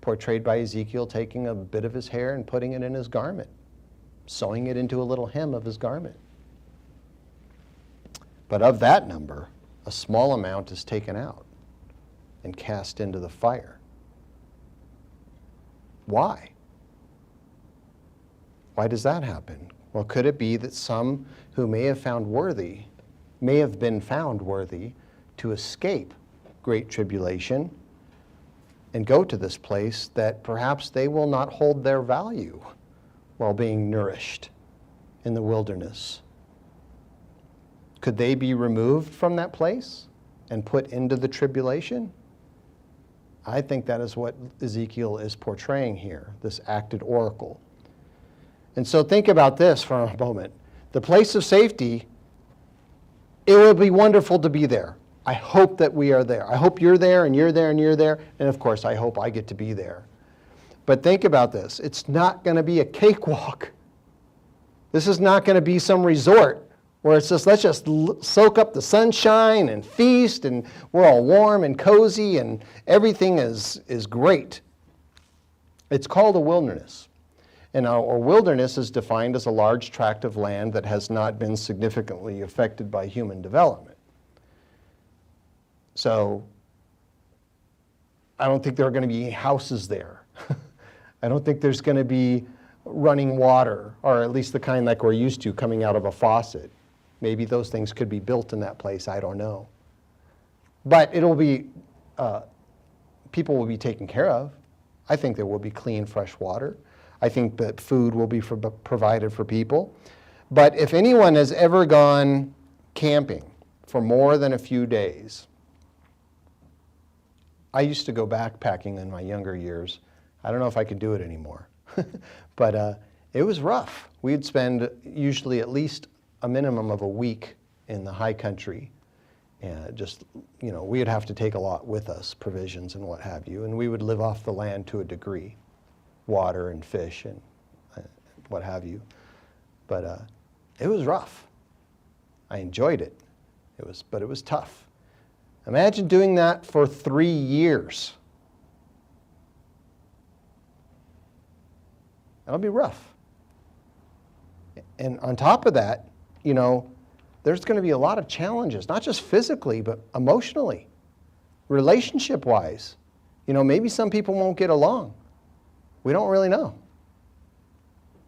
Speaker 1: portrayed by Ezekiel taking a bit of his hair and putting it in his garment, sewing it into a little hem of his garment. But of that number, a small amount is taken out and cast into the fire. Why? Why does that happen? Well, could it be that some who may have been found worthy to escape great tribulation and go to this place, that perhaps they will not hold their value while being nourished in the wilderness? Could they be removed from that place and put into the tribulation? I think that is what Ezekiel is portraying here, this acted oracle. And so think about this for a moment. The place of safety, it would be wonderful to be there. I hope that we are there. I hope you're there and you're there and you're there. And of course, I hope I get to be there. But think about this. It's not going to be a cakewalk. This is not going to be some resort where it's just, let's just soak up the sunshine and feast and we're all warm and cozy and everything is great. It's called a wilderness. And our wilderness is defined as a large tract of land that has not been significantly affected by human development. So I don't think there are going to be houses there. I don't think there's going to be running water, or at least the kind like we're used to coming out of a faucet. Maybe those things could be built in that place, I don't know. But it'll be, people will be taken care of. I think there will be clean, fresh water. I think that food will be provided for people. But if anyone has ever gone camping for more than a few days, I used to go backpacking in my younger years. I don't know if I could do it anymore. But it was rough. We'd spend usually at least a minimum of a week in the high country, And just, we'd have to take a lot with us, provisions and what have you, and we would live off the land to a degree, water and fish and what have you. But it was rough. I enjoyed it. But it was tough. Imagine doing that for 3 years. That'll be rough. And on top of that, there's going to be a lot of challenges, not just physically, but emotionally, relationship-wise. Maybe some people won't get along. We don't really know.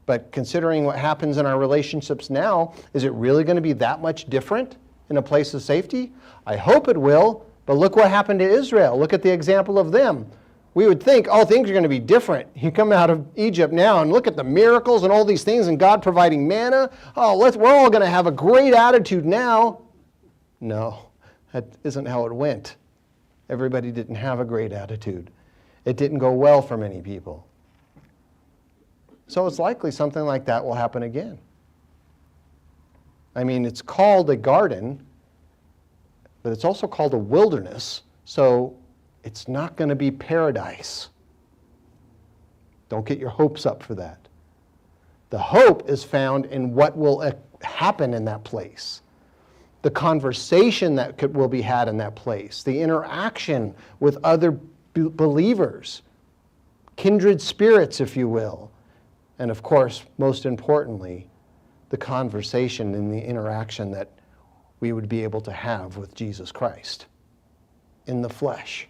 Speaker 1: But considering what happens in our relationships now, is it really going to be that much different in a place of safety? I hope it will, but look what happened to Israel. Look at the example of them. We would think, things are going to be different. You come out of Egypt now and look at the miracles and all these things and God providing manna. We're all going to have a great attitude now. No, that isn't how it went. Everybody didn't have a great attitude. It didn't go well for many people. So it's likely something like that will happen again. I mean, it's called a garden, but it's also called a wilderness. So it's not going to be paradise. Don't get your hopes up for that. The hope is found in what will happen in that place. The conversation that will be had in that place. The interaction with other believers. Kindred spirits, if you will. And of course, most importantly, the conversation and the interaction that we would be able to have with Jesus Christ in the flesh.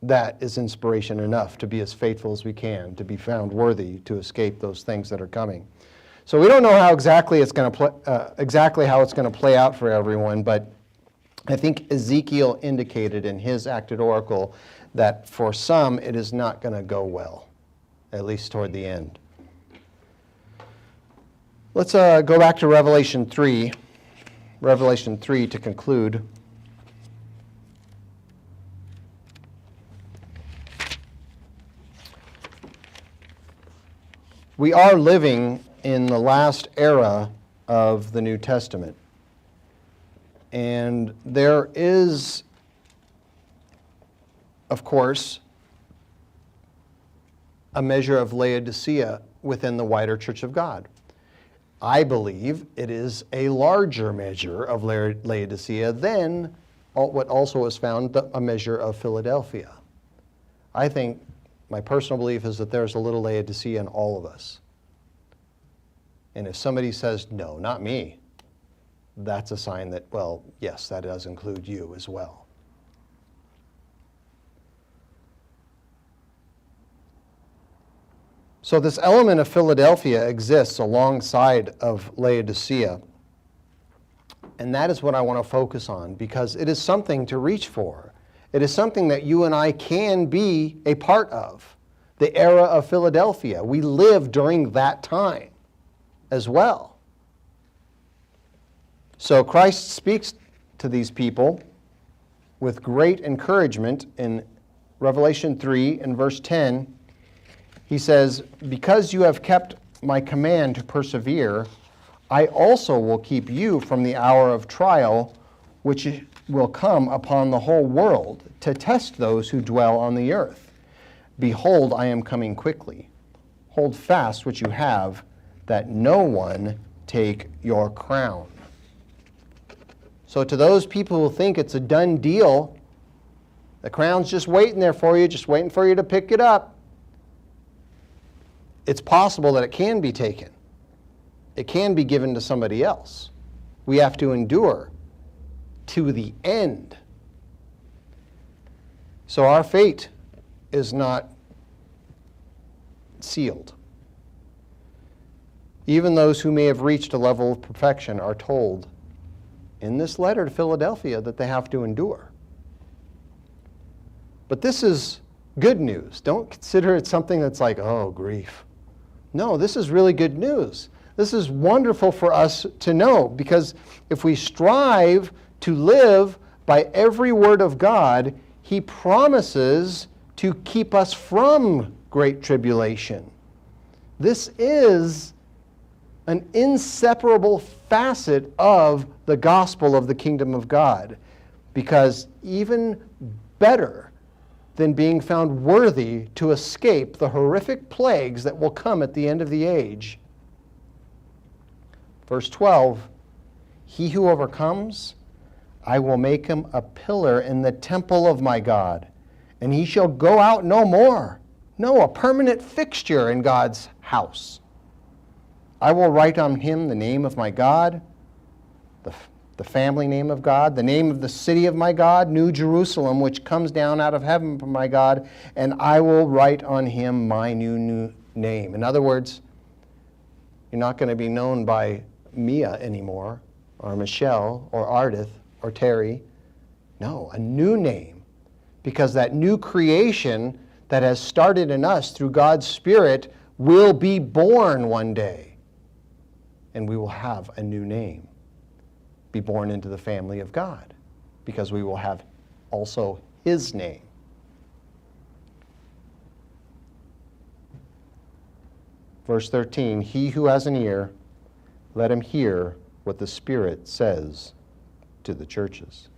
Speaker 1: That is inspiration enough to be as faithful as we can, to be found worthy to escape those things that are coming. So we don't know how exactly it's going to play out for everyone, but I think Ezekiel indicated in his acted oracle that for some it is not going to go well, at least toward the end. Let's go back to Revelation 3. Revelation 3 to conclude. We are living in the last era of the New Testament. And there is, of course, a measure of Laodicea within the wider Church of God. I believe it is a larger measure of Laodicea than what also is found a measure of Philadelphia. I think my personal belief is that there's a little Laodicea in all of us. And if somebody says, no, not me, that's a sign that, well, yes, that does include you as well. So this element of Philadelphia exists alongside of Laodicea. And that is what I want to focus on, because it is something to reach for. It is something that you and I can be a part of. The era of Philadelphia. We live during that time as well. So Christ speaks to these people with great encouragement in Revelation 3 and verse 10. He says, because you have kept my command to persevere, I also will keep you from the hour of trial, which will come upon the whole world to test those who dwell on the earth. Behold, I am coming quickly. Hold fast what you have, that no one take your crown. So to those people who think it's a done deal, the crown's just waiting there for you, just waiting for you to pick it up, it's possible that it can be taken. It can be given to somebody else. We have to endure to the end. So our fate is not sealed. Even those who may have reached a level of perfection are told in this letter to Philadelphia that they have to endure. But this is good news. Don't consider it something that's like, oh, grief. No, this is really good news. This is wonderful for us to know, because if we strive to live by every word of God, He promises to keep us from great tribulation. This is an inseparable facet of the gospel of the kingdom of God. Because even better than being found worthy to escape the horrific plagues that will come at the end of the age. Verse 12, he who overcomes, I will make him a pillar in the temple of my God, and he shall go out no more. No, a permanent fixture in God's house. I will write on him the name of my God, the family name of God, the name of the city of my God, New Jerusalem, which comes down out of heaven from my God, and I will write on him my new name. In other words, you're not going to be known by Mia anymore, or Michelle, or Ardith, or Terry. No, a new name. Because that new creation that has started in us through God's Spirit will be born one day. And we will have a new name. Be born into the family of God. Because we will have also his name. Verse 13, he who has an ear, let him hear what the Spirit says to the churches.